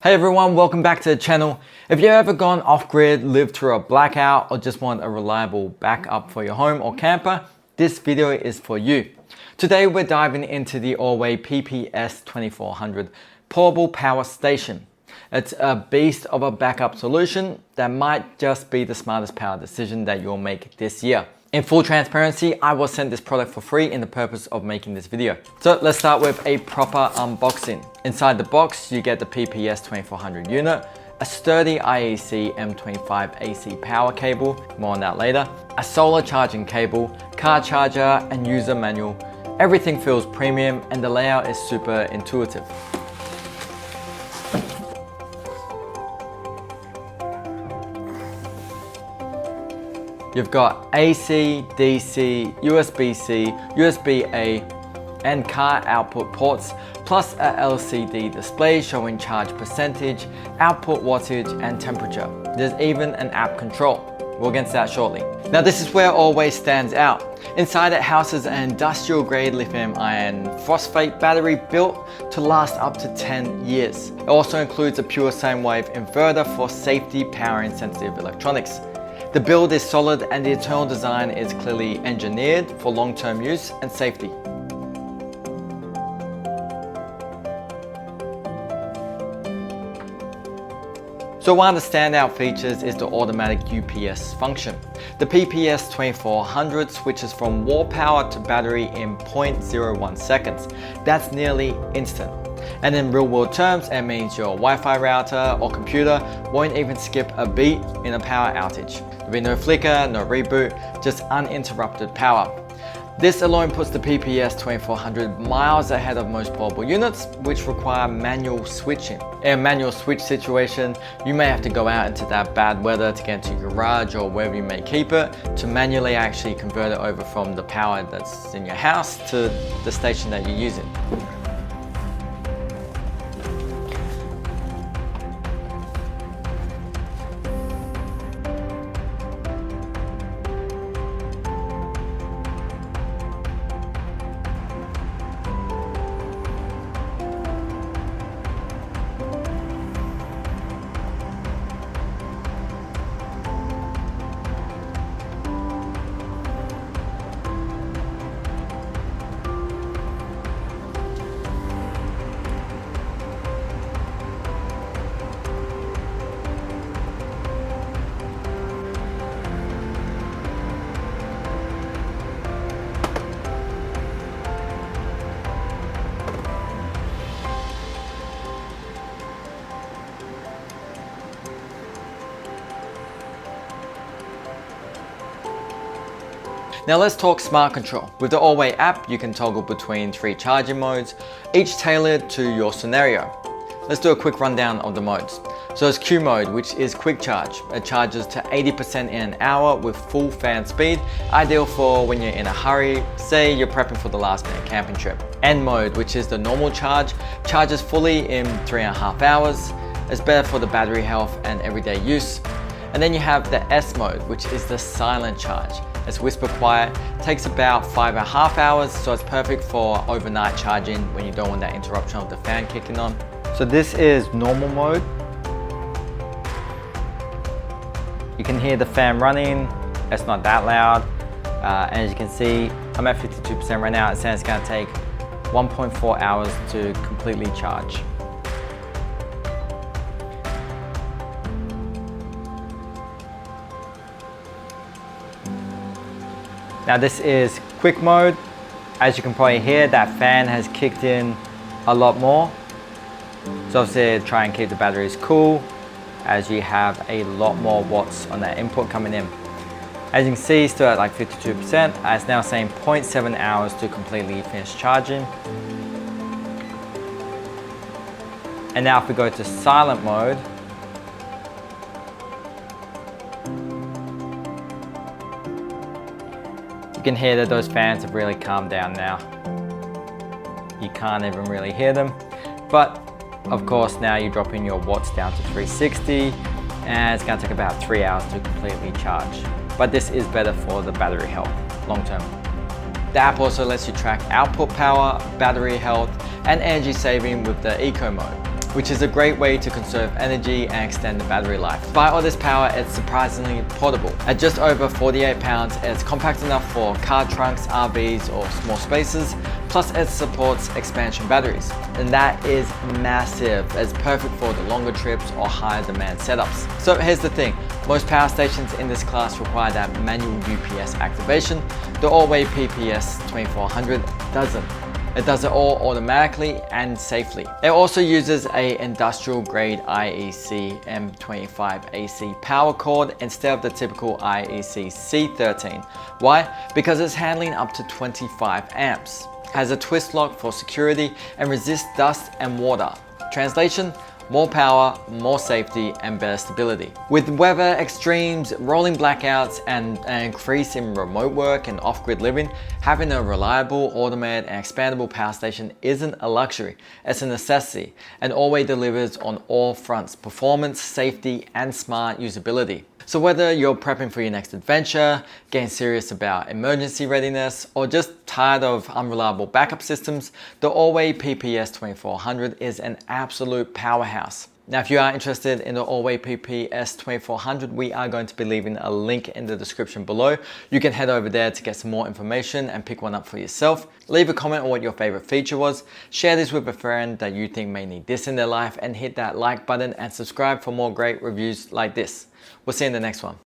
Hey everyone, welcome back to the channel. If you've ever gone off-grid, lived through a blackout, or just want a reliable backup for your home or camper, this video is for you. Today we're diving into the ALLWEI PPS2400 portable power station. It's a beast of a backup solution that might just be the smartest power decision that you'll make this year. In full transparency, I was sent this product for free in the purpose of making this video. So let's start with a proper unboxing. Inside the box, you get the PPS2400 unit, a sturdy IEC M25 AC power cable, more on that later, a solar charging cable, car charger, and user manual. Everything feels premium and the layout is super intuitive. You've got AC, DC, USB-C, USB-A, and car output ports, plus a LCD display showing charge percentage, output wattage, and temperature. There's even an app control. We'll get to that shortly. Now this is where ALLWEI stands out. Inside it houses an industrial grade lithium iron phosphate battery built to last up to 10 years. It also includes a pure sine wave inverter for safety, powering sensitive electronics. The build is solid and the internal design is clearly engineered for long-term use and safety. So one of the standout features is the automatic UPS function. The PPS2400 switches from wall power to battery in 0.01 seconds. That's nearly instant. And in real world terms, it means your Wi-Fi router or computer won't even skip a beat in a power outage. There'll be no flicker, no reboot, just uninterrupted power. This alone puts the PPS2400 miles ahead of most portable units, which require manual switching. In a manual switch situation, you may have to go out into that bad weather to get into your garage or wherever you may keep it to manually actually convert it over from the power that's in your house to the station that you're using. Now let's talk smart control. With the ALLWEI app, you can toggle between 3 charging modes, each tailored to your scenario. Let's do a quick rundown of the modes. So it's Q mode, which is quick charge. It charges to 80% in an hour with full fan speed, ideal for when you're in a hurry, say you're prepping for the last minute camping trip. N mode, which is the normal charge, charges fully in 3.5 hours. It's better for the battery health and everyday use. And then you have the S mode, which is the silent charge. It's whisper quiet, takes about 5.5 hours, so it's perfect for overnight charging when you don't want that interruption of the fan kicking on. So this is normal mode. You can hear the fan running, it's not that loud. And as you can see, I'm at 52% right now. It says it's gonna take 1.4 hours to completely charge. Now this is quick mode. As you can probably hear, that fan has kicked in a lot more. So obviously try and keep the batteries cool as you have a lot more watts on that input coming in. As you can see, still at like 52%. It's now saying 0.7 hours to completely finish charging. And now if we go to silent mode, you can hear that those fans have really calmed down now. You can't even really hear them. But of course now you're dropping your watts down to 360 and it's gonna take about 3 hours to completely charge. But this is better for the battery health long term. The app also lets you track output power, battery health, and energy saving with the eco mode. which is a great way to conserve energy and extend the battery life. Despite all this power, it's surprisingly portable. At just over 48 pounds, it's compact enough for car trunks, RVs, or small spaces, plus it supports expansion batteries. And that is massive. It's perfect for the longer trips or higher demand setups. So here's the thing, most power stations in this class require that manual UPS activation. The ALLWEI PPS2400 doesn't. It does it all automatically and safely. It also uses a industrial grade IEC M25 AC power cord instead of the typical IEC C13. Why? Because it's handling up to 25 amps. Has a twist lock for security and resists dust and water. Translation: more power, more safety, and better stability. With weather extremes, rolling blackouts, and an increase in remote work and off-grid living, having a reliable, automated, and expandable power station isn't a luxury, it's a necessity, and ALLWEI delivers on all fronts: performance, safety, and smart usability. So whether you're prepping for your next adventure, getting serious about emergency readiness, or just tired of unreliable backup systems, the ALLWEI PPS2400 is an absolute powerhouse. Now, if you are interested in the ALLWEI PPS2400, we are going to be leaving a link in the description below. You can head over there to get some more information and pick one up for yourself. Leave a comment on what your favorite feature was. Share this with a friend that you think may need this in their life, and hit that like button and subscribe for more great reviews like this. We'll see you in the next one.